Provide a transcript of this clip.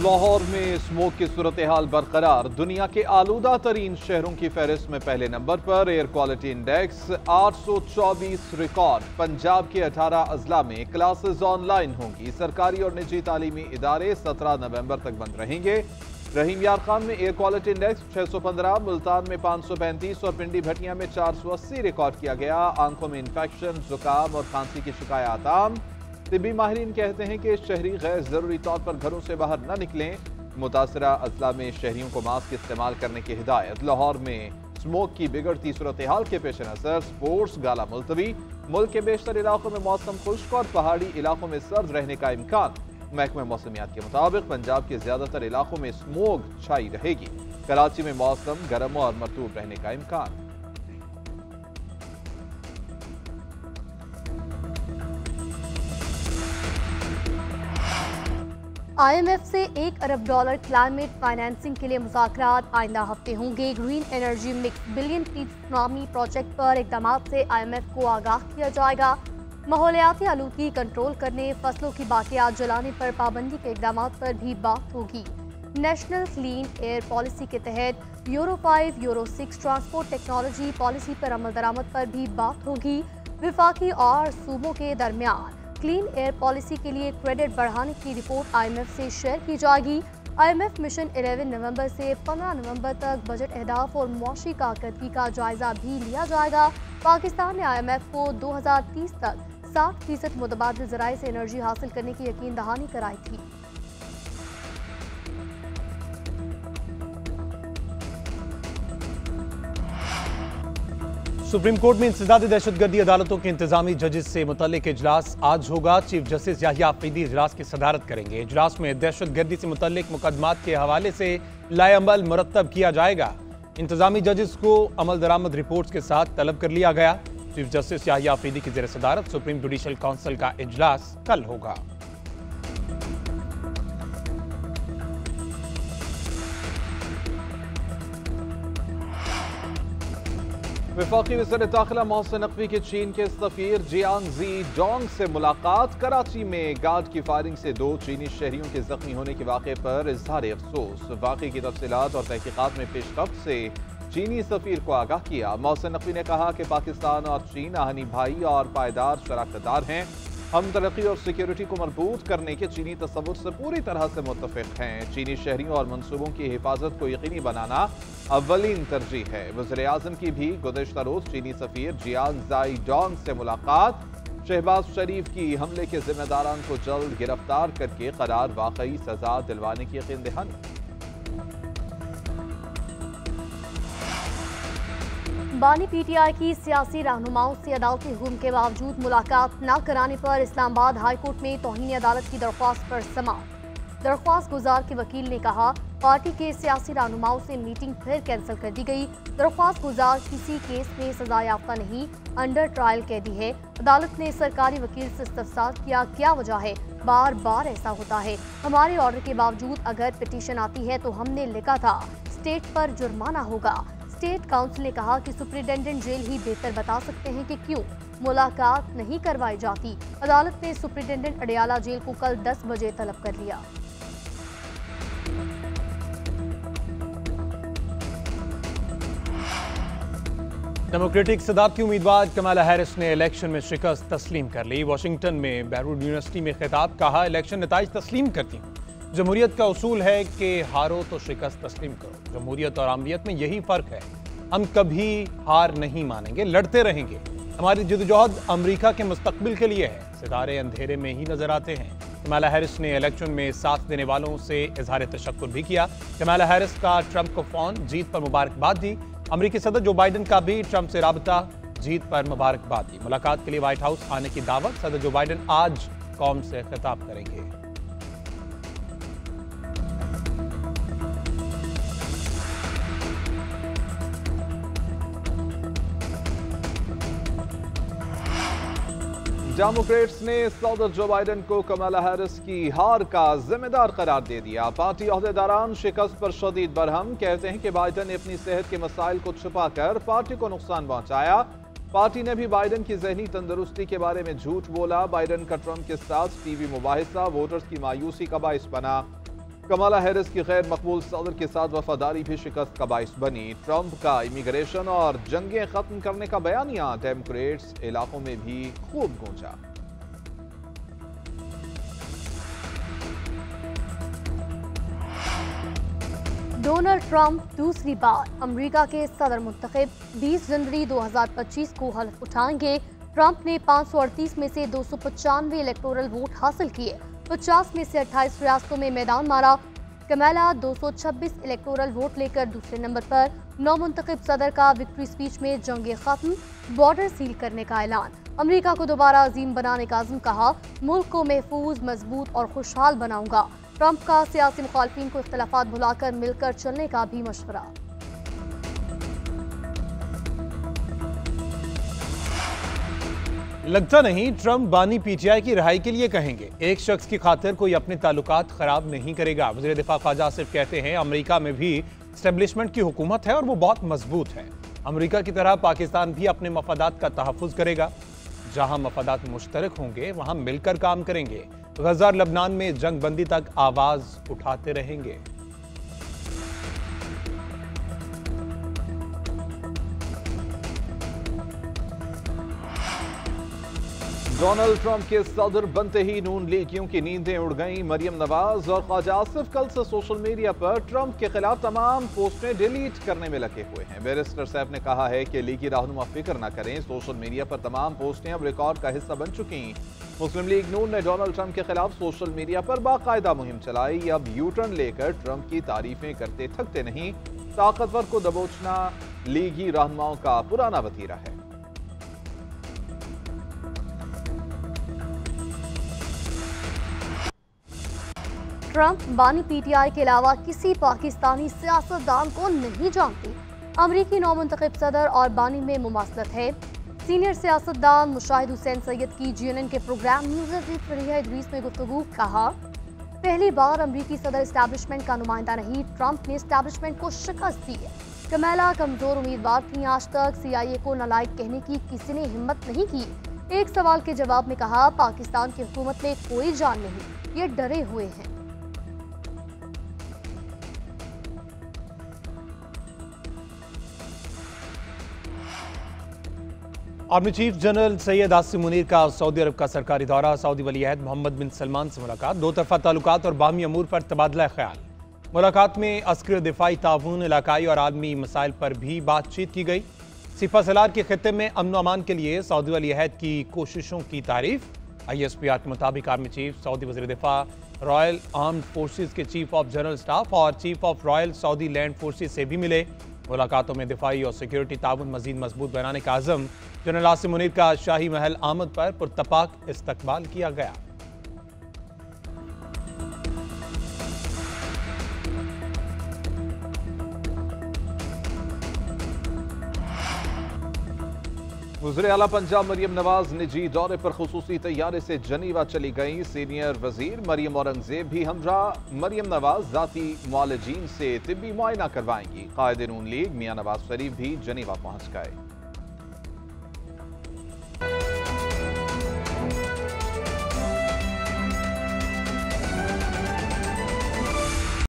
लाहौर में स्मोक की सूरत हाल बरकरार। दुनिया के आलूदा तरीन शहरों की फहरिस्त में पहले नंबर पर। Air quality index 824 record. Punjab के 18 अजला में क्लासेस ऑनलाइन होंगी। सरकारी और निजी तालीमी इदारे 17 नवंबर तक बंद रहेंगे। रहीम यार खान में एयर क्वालिटी इंडेक्स 615, मुल्तान में 535 और पिंडी भटिया में 480 रिकॉर्ड किया गया। आंखों में इंफेक्शन, जुकाम और खांसी की शिकायत आम। तिब्बी माहिरीन कहते हैं कि शहरी गैर जरूरी तौर पर घरों से बाहर न निकलें। मुतासरा अजला में शहरियों को मास्क इस्तेमाल करने की हिदायत। लाहौर में स्मोक की बिगड़ती सूरत हाल के पेश नजर स्पोर्ट्स गाला मुलतवी। मुल्क के बेशतर इलाकों में मौसम खुश्क और पहाड़ी इलाकों में सर्द रहने का इम्कान। महकमा मौसमियात के मुताबिक पंजाब के ज्यादातर इलाकों में स्मोक छाई रहेगी। कराची में मौसम गर्म और मरतूब रहने का इम्कान। IMF से $1 अरब क्लाइमेट फाइनेंसिंग के लिए मुज़ाकरात आइंदा हफ्ते होंगे। ग्रीन एनर्जी मिक्स बिलियन की सुनामी प्रोजेक्ट पर इक़दाम से IMF को आगाह किया जाएगा। माहौलियाती आलूदगी कंट्रोल करने, फसलों की बाकियात जलाने पर पाबंदी के इक़दाम पर भी बात होगी। नेशनल क्लीन एयर पॉलिसी के तहत euro 5, euro 6 transport technology policy पर अमल दरामद पर भी बात होगी। विफाकी और सूबों के दरमियान क्लीन एयर पॉलिसी के लिए क्रेडिट बढ़ाने की रिपोर्ट IMF से शेयर की जाएगी। IMF मिशन 11 नवंबर से 15 नवंबर तक बजट अहदाफ और मुआशी कारकर्दगी का जायजा भी लिया जाएगा। पाकिस्तान ने IMF को 2030 तक 60% मुतबादिल ज़राए से एनर्जी हासिल करने की यकीन दहानी कराई थी। सुप्रीम कोर्ट में इंसदादी दहशतगर्दी अदालतों के इंतजामी जजेस से मुतल्लिक इजलास आज होगा। चीफ जस्टिस याहिया अफरीदी इजलास की सदारत करेंगे। इजलास में दहशतगर्दी से मुतल्लिक मुकदमात के हवाले से लाएअमल मुरत्तब किया जाएगा। इंतजामी जजेस को अमल दरामद रिपोर्ट्स के साथ तलब कर लिया गया। चीफ जस्टिस याहिया अफरीदी की ज़ेर सदारत सुप्रीम जुडिशल काउंसिल का इजलास कल होगा। वफाकी वज़ीर दाखिला मोहसिन नकवी की चीन के सफीर जियांग जी डोंग से मुलाकात। कराची में गार्ड की फायरिंग से 2 चीनी शहरियों के जख्मी होने के वाक़े पर इजहार अफसोस। वाक़े की तफसीलात और तहकीकात में पेशरफ्त से चीनी सफीर को आगाह किया। मोहसिन नकवी ने कहा कि पाकिस्तान और चीन आहनी भाई और पायदार शराकतदार हैं। हम तरक्की और सिक्योरिटी को मजबूत करने के चीनी तसव्वुर से पूरी तरह से मुत्तफिक हैं। चीनी शहरियों और मनसूबों की हिफाजत को यकीनी बनाना अव्वलीन तरजीह है। वज़ीर आज़म की भी गुज़िश्ता रोज चीनी सफीर जियांग जी डोंग से मुलाकात। शहबाज शरीफ की हमले के जिम्मेदारान को जल्द गिरफ्तार करके करार वाकई सजा दिलवाने की यकीन दहानी। बानी PTI की सियासी रहनुमाओं से अदालती हुक्म के बावजूद मुलाकात न कराने पर इस्लामाबाद हाई कोर्ट में तौहीन अदालत की दरख्वास्त पर समाअत। दरख्वास्त गुजार के वकील ने कहा पार्टी के सियासी रहनुमाओं से मीटिंग फिर कैंसिल कर दी गई। दरख्वास्त गुजार किसी केस में सजा याफ्ता नहीं, अंडर ट्रायल कैदी है। अदालत ने सरकारी वकील से इस्तफसार किया, क्या वजह है, बार बार ऐसा होता है। हमारे ऑर्डर के बावजूद अगर पिटीशन आती है तो हमने लिखा था स्टेट पर जुर्माना होगा। स्टेट काउंसिल ने कहा कि सुप्रिंटेंडेंट जेल ही बेहतर बता सकते हैं कि क्यों मुलाकात नहीं करवाई जाती। अदालत ने सुप्रिंटेंडेंट अडियाला जेल को कल 10 बजे तलब कर लिया। डेमोक्रेटिक सदारती उम्मीदवार कमाला हैरिस ने इलेक्शन में शिकस्त तस्लीम कर ली। वाशिंगटन में बेरूट यूनिवर्सिटी में खिताब, कहा इलेक्शन नताइज तस्लीम करती हूँ। जमहूरियत का उसूल है कि हारो तो शिकस्त तस्लीम करो। जमहूरियत और आमरीत में यही फ़र्क है। हम कभी हार नहीं मानेंगे, लड़ते रहेंगे। हमारी जदोजहद अमरीका के मुस्तकबिल के लिए है। सितारे अंधेरे में ही नजर आते हैं। कमाला हैरिस ने इलेक्शन में साथ देने वालों से इजहार तशक्कुर भी किया। कमाला हैरिस का ट्रंप को फोन, जीत पर मुबारकबाद दी। अमरीकी सदर जो बाइडन का भी ट्रंप से राबता, जीत पर मुबारकबाद दी। मुलाकात के लिए व्हाइट हाउस आने की दावत। सदर जो बाइडन आज कौम से खिताब करेंगे। डेमोक्रेट्स ने सदर जो बाइडन को कमला हैरिस की हार का जिम्मेदार करार दे दिया। पार्टी अहदेदारान शिकस्त पर शदीद बरहम, कहते हैं कि बाइडन ने अपनी सेहत के मसाइल को छुपाकर पार्टी को नुकसान पहुंचाया। पार्टी ने भी बाइडन की जहनी तंदुरुस्ती के बारे में झूठ बोला। बाइडन का ट्रंप के साथ टीवी मुबाहिसा वोटर्स की मायूसी का बाइस बना। कमाला हैरिस की गैर मकबूल सदर के साथ वफादारी भी शिकस्त का बाइस बनी। ट्रंप का इमिग्रेशन और जंगें खत्म करने का बयानिया डेमोक्रेट्स इलाकों में भी खूब गूंजा। डोनाल्ड ट्रंप दूसरी बार अमेरिका के सदर मुंतखब 20 जनवरी 2025 को हल्फ उठाएंगे। ट्रंप ने 538 में से 295 इलेक्टोरल वोट हासिल किए, 50 में से 28 रियासतों में मैदान मारा। कमाला 226 इलेक्टोरल वोट लेकर दूसरे नंबर पर। नौ मुंतखब सदर का विक्ट्री स्पीच में जंगे खत्म, बॉर्डर सील करने का ऐलान, अमेरिका को दोबारा अजीम बनाने का अज़्म, कहा मुल्क को महफूज, मजबूत और खुशहाल बनाऊंगा। ट्रंप का सियासी मुखालफिन को इख्तलाफात भुलाकर मिलकर चलने का भी मशवरा। लगता नहीं ट्रंप बानी पीटीआई की रिहाई के लिए कहेंगे। एक शख्स की खातिर कोई अपने ताल्लुकात खराब नहीं करेगा। वज़ीर दिफा ख्वाजा आसिफ कहते हैं अमेरिका में भी एस्टेब्लिशमेंट की हुकूमत है और वो बहुत मजबूत है। अमेरिका की तरह पाकिस्तान भी अपने मफादात का तहफ़्फ़ुज़ करेगा। जहां मफादात मुश्तरक होंगे वहां मिलकर काम करेंगे। गजा और लबनान में जंग बंदी तक आवाज उठाते रहेंगे। डोनाल्ड ट्रंप के सदर बनते ही नून लीगियों की नींदें उड़ गईं। मरियम नवाज और ख्वाजा आसिफ कल से सोशल मीडिया पर ट्रंप के खिलाफ तमाम पोस्टें डिलीट करने में लगे हुए हैं। बैरिस्टर सैफ ने कहा है कि लीगी रहनुमा फिक्र न करें, सोशल मीडिया पर तमाम पोस्टें अब रिकॉर्ड का हिस्सा बन चुकी। मुस्लिम लीग नून ने डोनाल्ड ट्रंप के खिलाफ सोशल मीडिया पर बाकायदा मुहिम चलाई। अब यू टर्न लेकर ट्रंप की तारीफें करते थकते नहीं। ताकतवर को दबोचना लीगी रहनुमाओं का पुराना वतीरा है। ट्रंप बानी पीटीआई के अलावा किसी पाकिस्तानी सियासतदान को नहीं जानती। अमरीकी नौ मुंतखब सदर और बानी में मुमासलत है। सीनियर सियासतदान मुशाहिद हुसैन सैयद की GNN के प्रोग्राम न्यूज़ फरिया इदरीस में गुफ्तगू, कहा पहली बार अमरीकी सदर इस्टेब्लिशमेंट का नुमाइंदा नहीं, ट्रंप ने इस्टेब्लिशमेंट को शिकस्त दी है। कमाला कमजोर उम्मीदवार थी, आज तक CIA को नालायक कहने की किसी ने हिम्मत नहीं की। एक सवाल के जवाब में कहा पाकिस्तान की हुकूमत में कोई जान नहीं, ये डरे हुए हैं। Army chief general Syed Asim Munir का सऊदी अरब का सरकारी दौरा, सऊदी वली अहद मोहम्मद बिन सलमान से मुलाकात, दो तरफा ताल्लुकात और बाहमी अमूर पर तबादला ख्याल। मुलाकात में अस्कर दिफाई ताउन, इलाकाई और आलमी मसाइल पर भी बातचीत की गई। सिपा सलार के खित्ते में अमन अमान के लिए सऊदी वली अहद की कोशिशों की तारीफ। ISPR के मुताबिक आर्मी चीफ सऊदी वज़ीर दिफा, रॉयल आर्म्ड फोर्सेज के चीफ ऑफ जनरल स्टाफ और chief of royal Saudi land forces से भी मिले। मुलाकातों में दिफाई और सिक्योरिटी ताउन मजीद मजबूत बनाने का आज़म। जनरल आसिम मुनीर का शाही महल आमद पर पुरतपाक इस्तकबाल किया गया। वज़ीर आला पंजाब मरियम नवाज निजी दौरे पर खुसूसी तैयारे से जनीवा चली गई। सीनियर वजीर मरियम औरंगजेब भी हमरा। मरियम नवाज जाती मुआलिजीन से तिब्बी मुआयना करवाएंगी। कायदे नून लीग मियां नवाज शरीफ भी जनीवा पहुंच गए।